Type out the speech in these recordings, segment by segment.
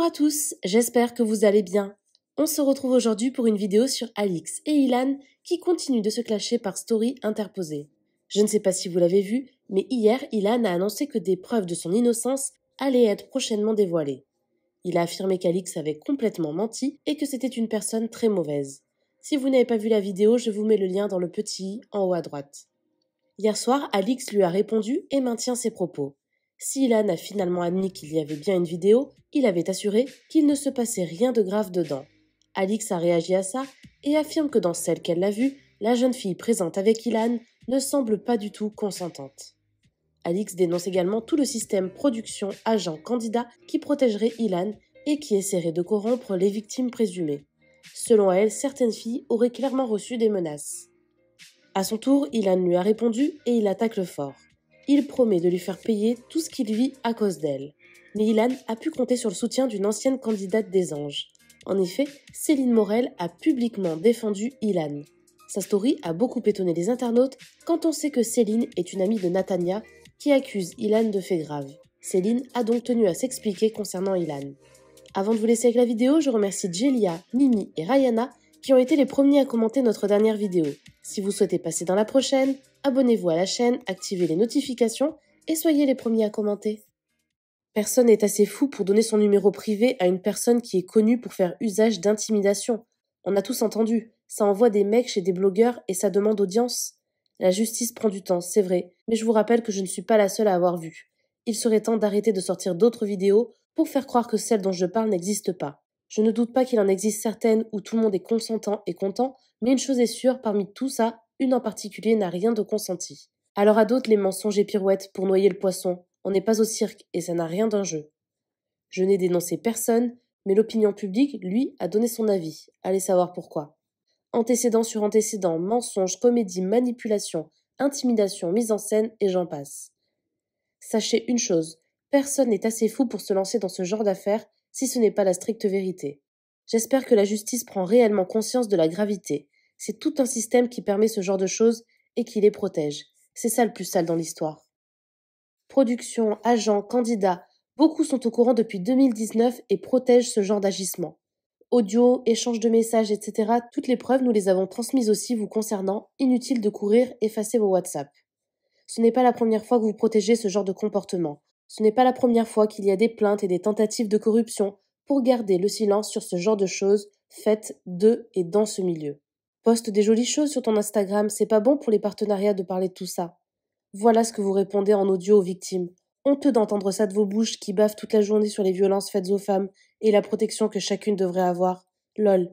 à tous, j'espère que vous allez bien. On se retrouve aujourd'hui pour une vidéo sur Alix et Ilan qui continuent de se clasher par story interposée. Je ne sais pas si vous l'avez vu, mais hier, Ilan a annoncé que des preuves de son innocence allaient être prochainement dévoilées. Il a affirmé qu'Alix avait complètement menti et que c'était une personne très mauvaise. Si vous n'avez pas vu la vidéo, je vous mets le lien dans le petit i en haut à droite. Hier soir, Alix lui a répondu et maintient ses propos. Si Ilan a finalement admis qu'il y avait bien une vidéo, il avait assuré qu'il ne se passait rien de grave dedans. Alix a réagi à ça et affirme que dans celle qu'elle a vue, la jeune fille présente avec Ilan ne semble pas du tout consentante. Alix dénonce également tout le système production-agent-candidat qui protégerait Ilan et qui essaierait de corrompre les victimes présumées. Selon elle, certaines filles auraient clairement reçu des menaces. À son tour, Ilan lui a répondu et il attaque le fort. Il promet de lui faire payer tout ce qu'il vit à cause d'elle. Mais Ilan a pu compter sur le soutien d'une ancienne candidate des Anges. En effet, Céline Morel a publiquement défendu Ilan. Sa story a beaucoup étonné les internautes quand on sait que Céline est une amie de Natania qui accuse Ilan de faits graves. Céline a donc tenu à s'expliquer concernant Ilan. Avant de vous laisser avec la vidéo, je remercie Jelia, Mimi et Rayana qui ont été les premiers à commenter notre dernière vidéo. Si vous souhaitez passer dans la prochaine, abonnez-vous à la chaîne, activez les notifications et soyez les premiers à commenter. Personne n'est assez fou pour donner son numéro privé à une personne qui est connue pour faire usage d'intimidation. On a tous entendu, ça envoie des mecs chez des blogueurs et ça demande audience. La justice prend du temps, c'est vrai, mais je vous rappelle que je ne suis pas la seule à avoir vu. Il serait temps d'arrêter de sortir d'autres vidéos pour faire croire que celle dont je parle n'existe pas. Je ne doute pas qu'il en existe certaines où tout le monde est consentant et content, mais une chose est sûre, parmi tout ça, une en particulier n'a rien de consenti. Alors à d'autres les mensonges et pirouettes pour noyer le poisson. On n'est pas au cirque et ça n'a rien d'un jeu. Je n'ai dénoncé personne, mais l'opinion publique, lui, a donné son avis. Allez savoir pourquoi. Antécédent sur antécédent, mensonges, comédie, manipulation, intimidation, mise en scène et j'en passe. Sachez une chose, personne n'est assez fou pour se lancer dans ce genre d'affaires si ce n'est pas la stricte vérité. J'espère que la justice prend réellement conscience de la gravité. C'est tout un système qui permet ce genre de choses et qui les protège. C'est ça le plus sale dans l'histoire. Production, agents, candidats, beaucoup sont au courant depuis 2019 et protègent ce genre d'agissement. Audio, échange de messages, etc. Toutes les preuves, nous les avons transmises aussi vous concernant. Inutile de courir, effacez vos WhatsApp. Ce n'est pas la première fois que vous protégez ce genre de comportement. Ce n'est pas la première fois qu'il y a des plaintes et des tentatives de corruption pour garder le silence sur ce genre de choses faites de et dans ce milieu. Poste des jolies choses sur ton Instagram, c'est pas bon pour les partenariats de parler de tout ça. Voilà ce que vous répondez en audio aux victimes. Honteux d'entendre ça de vos bouches qui bavent toute la journée sur les violences faites aux femmes et la protection que chacune devrait avoir. Lol.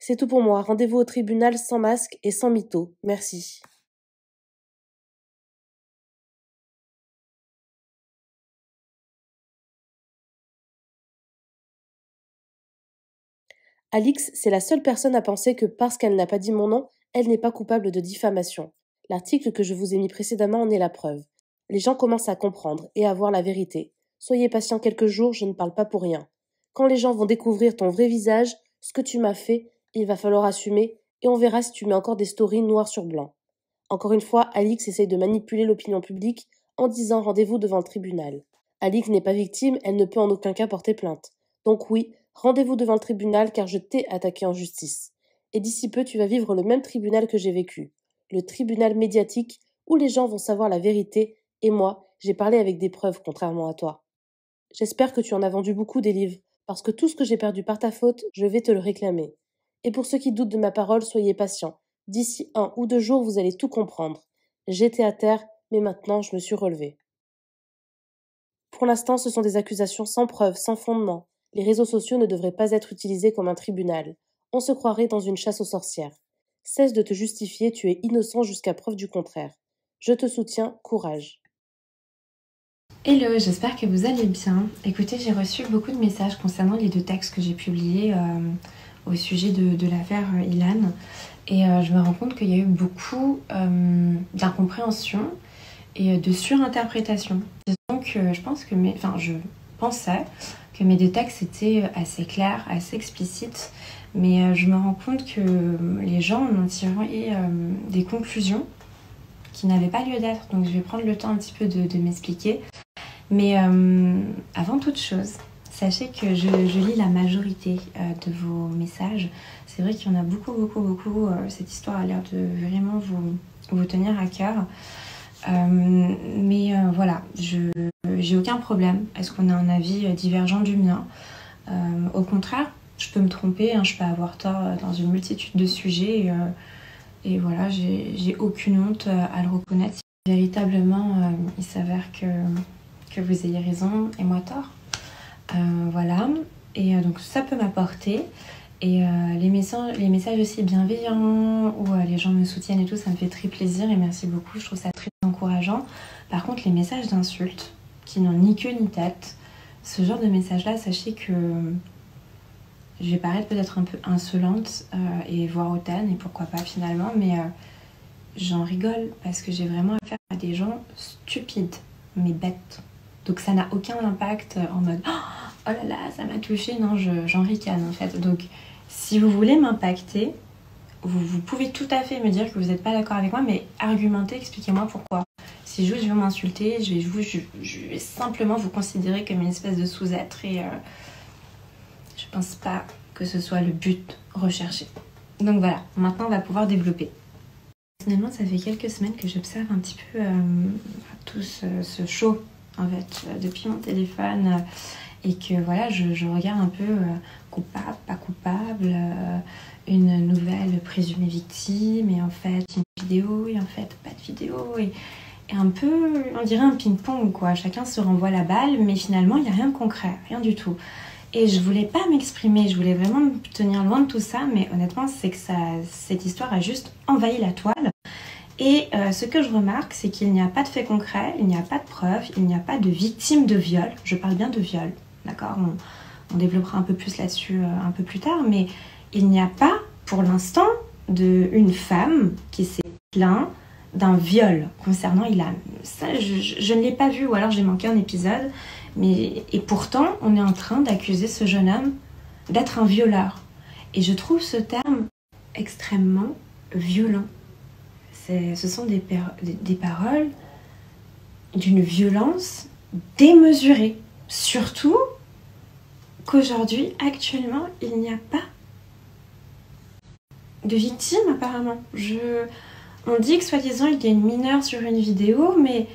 C'est tout pour moi. Rendez-vous au tribunal sans masque et sans mytho. Merci. Alix, c'est la seule personne à penser que parce qu'elle n'a pas dit mon nom, elle n'est pas coupable de diffamation. L'article que je vous ai mis précédemment en est la preuve. Les gens commencent à comprendre et à voir la vérité. Soyez patient quelques jours, je ne parle pas pour rien. Quand les gens vont découvrir ton vrai visage, ce que tu m'as fait, il va falloir assumer et on verra si tu mets encore des stories noir sur blanc. Encore une fois, Alix essaye de manipuler l'opinion publique en disant rendez-vous devant le tribunal. Alix n'est pas victime, elle ne peut en aucun cas porter plainte. Donc oui, rendez-vous devant le tribunal car je t'ai attaqué en justice. Et d'ici peu, tu vas vivre le même tribunal que j'ai vécu. Le tribunal médiatique où les gens vont savoir la vérité et moi, j'ai parlé avec des preuves contrairement à toi. J'espère que tu en as vendu beaucoup des livres parce que tout ce que j'ai perdu par ta faute, je vais te le réclamer. Et pour ceux qui doutent de ma parole, soyez patients. D'ici 1 ou 2 jours, vous allez tout comprendre. J'étais à terre, mais maintenant je me suis relevée. Pour l'instant, ce sont des accusations sans preuve, sans fondement. Les réseaux sociaux ne devraient pas être utilisés comme un tribunal. On se croirait dans une chasse aux sorcières. Cesse de te justifier, tu es innocent jusqu'à preuve du contraire. Je te soutiens, courage. Hello, j'espère que vous allez bien. Écoutez, j'ai reçu beaucoup de messages concernant les 2 textes que j'ai publiés au sujet de l'affaire Ilan. Et je me rends compte qu'il y a eu beaucoup d'incompréhension et de surinterprétation. Donc je pensais que mes 2 textes étaient assez clairs, assez explicites. Mais je me rends compte que les gens en ont tiré des conclusions qui n'avaient pas lieu d'être. Donc je vais prendre le temps un petit peu de m'expliquer. Mais avant toute chose, Sachez que je lis la majorité de vos messages. C'est vrai qu'il y en a beaucoup. Cette histoire a l'air de vraiment vous tenir à cœur. Voilà, j'ai aucun problème. Est-ce qu'on a un avis divergent du mien? Au contraire, je peux me tromper, hein, je peux avoir tort dans une multitude de sujets. Et voilà, j'ai aucune honte à le reconnaître. Si véritablement, il s'avère que vous ayez raison et moi tort. Voilà, et donc ça peut m'apporter. Et les messages aussi bienveillants, où les gens me soutiennent et tout, ça me fait très plaisir et merci beaucoup, je trouve ça très encourageant. Par contre, les messages d'insultes, qui n'ont ni queue ni tête, ce genre de messages-là, sachez que je vais paraître peut-être un peu insolente et voire hautaine, et pourquoi pas finalement, mais j'en rigole parce que j'ai vraiment affaire à des gens stupides, mais bêtes. Donc ça n'a aucun impact en mode « Oh là là, ça m'a touché », non, j'en ricane en fait. Donc si vous voulez m'impacter, vous pouvez tout à fait me dire que vous n'êtes pas d'accord avec moi, mais argumentez, expliquez-moi pourquoi. Si juste je veux m'insulter, je vais simplement vous considérer comme une espèce de sous-être et je pense pas que ce soit le but recherché. Donc voilà, maintenant on va pouvoir développer. Personnellement, ça fait quelques semaines que j'observe un petit peu tout ce show en fait depuis mon téléphone et que voilà, je regarde un peu coupable, pas coupable, une nouvelle présumée victime et en fait une vidéo et en fait pas de vidéo et un peu, on dirait un ping-pong quoi, chacun se renvoie la balle mais finalement il n'y a rien de concret, rien du tout. Et je voulais pas m'exprimer, je voulais vraiment me tenir loin de tout ça, mais honnêtement c'est que cette histoire a juste envahi la toile. Et ce que je remarque, c'est qu'il n'y a pas de fait concret, il n'y a pas de preuves, il n'y a pas de victime de viol. Je parle bien de viol, d'accord, on développera un peu plus là-dessus un peu plus tard, mais il n'y a pas, pour l'instant, une femme qui s'est plainte d'un viol concernant Ilan. Ça, je ne l'ai pas vu, ou alors j'ai manqué un épisode, et pourtant, on est en train d'accuser ce jeune homme d'être un violeur. Et je trouve ce terme extrêmement violent. Ce sont des paroles d'une violence démesurée. Surtout qu'aujourd'hui, actuellement, il n'y a pas de victime apparemment. On dit que soi-disant il y a une mineure sur une vidéo, mais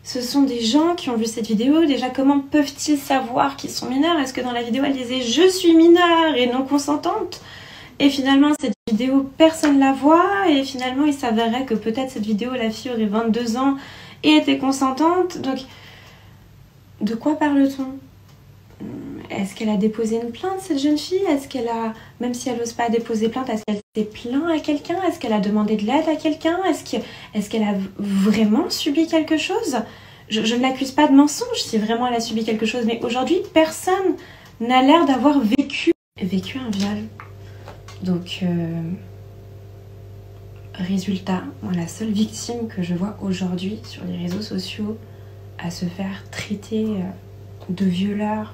ce sont des gens qui ont vu cette vidéo. Déjà, comment peuvent-ils savoir qu'ils sont mineurs? Est-ce que dans la vidéo, elle disait « Je suis mineure et non consentante ?» Et finalement, cette vidéo, personne ne la voit. Et finalement, il s'avérerait que peut-être cette vidéo, la fille aurait 22 ans et était consentante. Donc, de quoi parle-t-on? Est-ce qu'elle a déposé une plainte, cette jeune fille? Est-ce qu'elle a, même si elle n'ose pas déposer plainte, est-ce qu'elle s'est plainte à quelqu'un? Est-ce qu'elle a demandé de l'aide à quelqu'un? Est-ce qu'elle a vraiment subi quelque chose? Je ne l'accuse pas de mensonge si vraiment elle a subi quelque chose. Mais aujourd'hui, personne n'a l'air d'avoir vécu un viol. Donc, résultat, moi, la seule victime que je vois aujourd'hui sur les réseaux sociaux à se faire traiter de violeur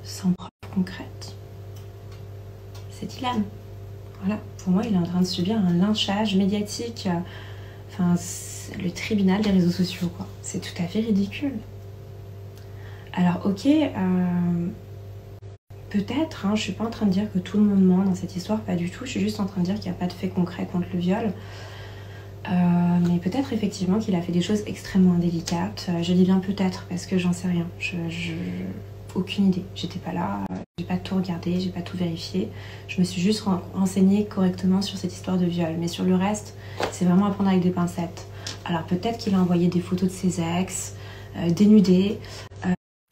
sans preuve concrète, c'est Ilan. Voilà, pour moi, il est en train de subir un lynchage médiatique. Enfin, le tribunal des réseaux sociaux, quoi. C'est tout à fait ridicule. Alors, ok, peut-être, hein, je suis pas en train de dire que tout le monde ment dans cette histoire, pas du tout. Je suis juste en train de dire qu'il n'y a pas de fait concret contre le viol. Mais peut-être effectivement qu'il a fait des choses extrêmement indélicates. Je dis bien peut-être parce que j'en sais rien. Aucune idée. J'étais pas là, j'ai pas tout regardé, j'ai pas tout vérifié. Je me suis juste renseignée correctement sur cette histoire de viol. Mais sur le reste, c'est vraiment à prendre avec des pincettes. Alors peut-être qu'il a envoyé des photos de ses ex, dénudés.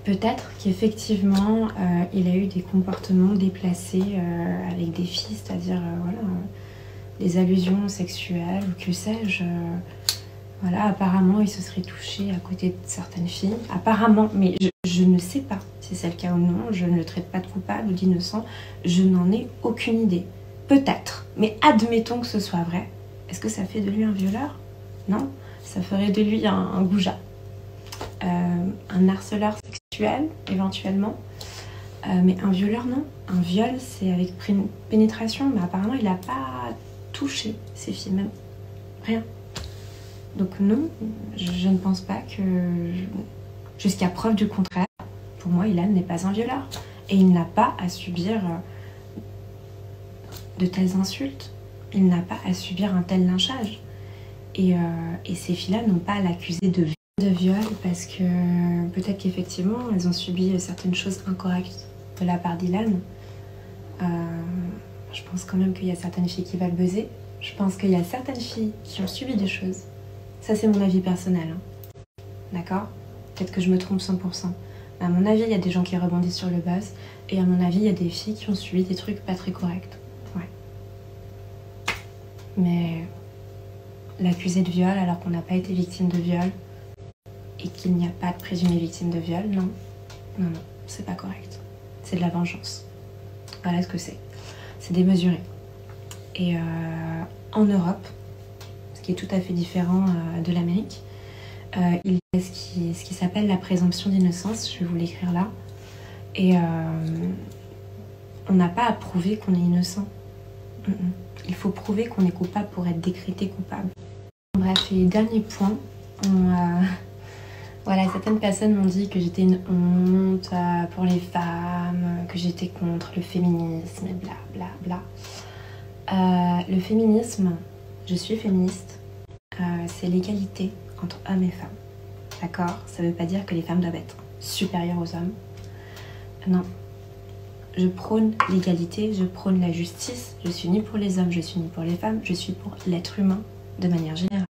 Peut-être qu'effectivement, il a eu des comportements déplacés avec des filles, c'est-à-dire voilà, des allusions sexuelles ou que sais-je. Voilà, apparemment, il se serait touché à côté de certaines filles. Apparemment, mais je ne sais pas si c'est le cas ou non. Je ne le traite pas de coupable ou d'innocent. Je n'en ai aucune idée. Peut-être, mais admettons que ce soit vrai. Est-ce que ça fait de lui un violeur? Non, ça ferait de lui un goujat. Un harceleur sexuel, éventuellement. Mais un violeur, non. Un viol, c'est avec pénétration. Mais apparemment, il n'a pas touché ces filles, même. Rien. Donc non, je ne pense pas que, jusqu'à preuve du contraire, Pour moi, Ilan n'est pas un violeur. Et il n'a pas à subir de telles insultes. Il n'a pas à subir un tel lynchage. Et ces filles-là n'ont pas à l'accuser de viol parce que peut-être qu'effectivement, elles ont subi certaines choses incorrectes de la part d'Ilan. Je pense quand même qu'il y a certaines filles qui veulent buzzer. Je pense qu'il y a certaines filles qui ont subi des choses. Ça, c'est mon avis personnel. Hein. D'accord? Peut-être que je me trompe 100%. À mon avis, il y a des gens qui rebondissent sur le buzz. Et à mon avis, il y a des filles qui ont subi des trucs pas très corrects. Ouais. Mais l'accuser de viol alors qu'on n'a pas été victime de viol et qu'il n'y a pas de présumé victime de viol, non. Non, non, c'est pas correct. C'est de la vengeance. Voilà ce que c'est. C'est démesuré. Et en Europe, ce qui est tout à fait différent de l'Amérique, il y a ce qui s'appelle la présomption d'innocence. Je vais vous l'écrire là. Et on n'a pas à prouver qu'on est innocent. Il faut prouver qu'on est coupable pour être décrété coupable. Bref, et dernier point, voilà, certaines personnes m'ont dit que j'étais une honte pour les femmes, que j'étais contre le féminisme et bla bla bla. Le féminisme, je suis féministe, c'est l'égalité entre hommes et femmes. D'accord? Ça ne veut pas dire que les femmes doivent être supérieures aux hommes. Non. Je prône l'égalité, je prône la justice. Je suis ni pour les hommes, je suis ni pour les femmes, je suis pour l'être humain de manière générale.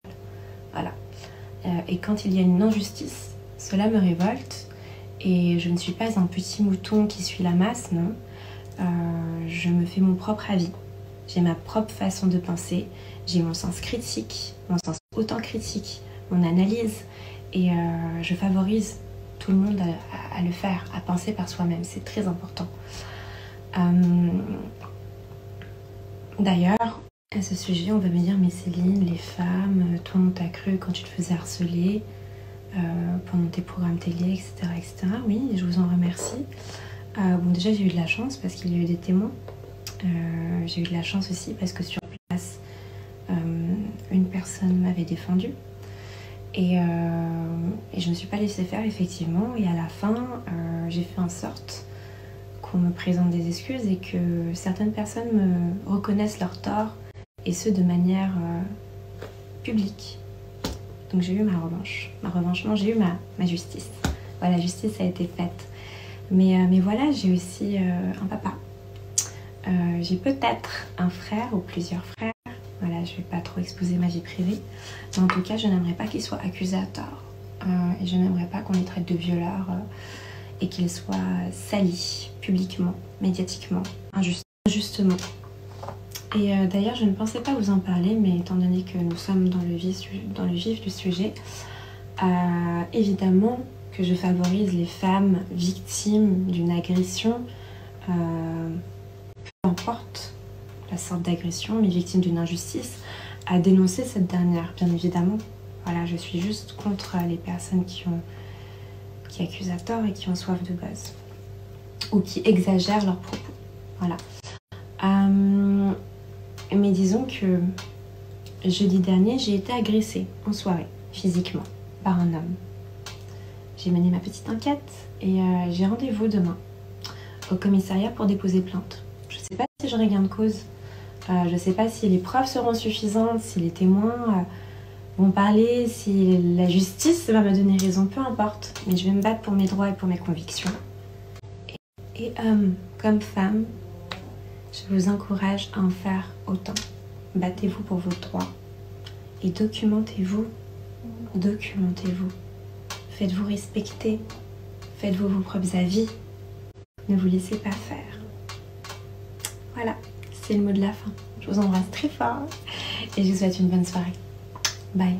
Voilà. Et quand il y a une injustice, cela me révolte. Et je ne suis pas un petit mouton qui suit la masse, non. Je me fais mon propre avis. J'ai ma propre façon de penser. J'ai mon sens critique, mon sens autant critique, mon analyse. Et je favorise tout le monde à le faire, à penser par soi-même. C'est très important. D'ailleurs, à ce sujet, on va me dire, mais Céline, les femmes, toi on t'a cru quand tu te faisais harceler pendant tes programmes télé, etc., etc. Oui, je vous en remercie. Bon, déjà, j'ai eu de la chance parce qu'il y a eu des témoins. J'ai eu de la chance aussi parce que sur place, une personne m'avait défendue. Et je ne me suis pas laissée faire, effectivement. Et à la fin, j'ai fait en sorte qu'on me présente des excuses et que certaines personnes me reconnaissent leur tort, et ce de manière publique. Donc j'ai eu ma revanche. Non, j'ai eu ma justice. Voilà, la justice a été faite. Mais voilà, j'ai aussi un papa. J'ai peut-être un frère ou plusieurs frères. Voilà, je ne vais pas trop exposer ma vie privée. Mais en tout cas, je n'aimerais pas qu'il soit accusé à tort. Et je n'aimerais pas qu'on les traite de violeurs et qu'ils soient salis publiquement, médiatiquement, injustement. Et d'ailleurs, je ne pensais pas vous en parler, mais étant donné que nous sommes dans le vif du sujet, évidemment que je favorise les femmes victimes d'une agression, peu importe la sorte d'agression, mais victimes d'une injustice, à dénoncer cette dernière, bien évidemment. Voilà, je suis juste contre les personnes qui accusent à tort et qui ont soif de buzz, ou qui exagèrent leurs propos. Voilà. Mais disons que jeudi dernier, j'ai été agressée en soirée, physiquement, par un homme. J'ai mené ma petite enquête et j'ai rendez-vous demain au commissariat pour déposer plainte. Je ne sais pas si j'aurai gain de cause. Je ne sais pas si les preuves seront suffisantes, si les témoins vont parler, si la justice va me donner raison, peu importe. Mais je vais me battre pour mes droits et pour mes convictions. Et homme comme femme, je vous encourage à en faire autant. Battez-vous pour vos droits et documentez-vous. Documentez-vous. Faites-vous respecter. Faites-vous vos propres avis. Ne vous laissez pas faire. Voilà, c'est le mot de la fin. Je vous embrasse très fort et je vous souhaite une bonne soirée. Bye.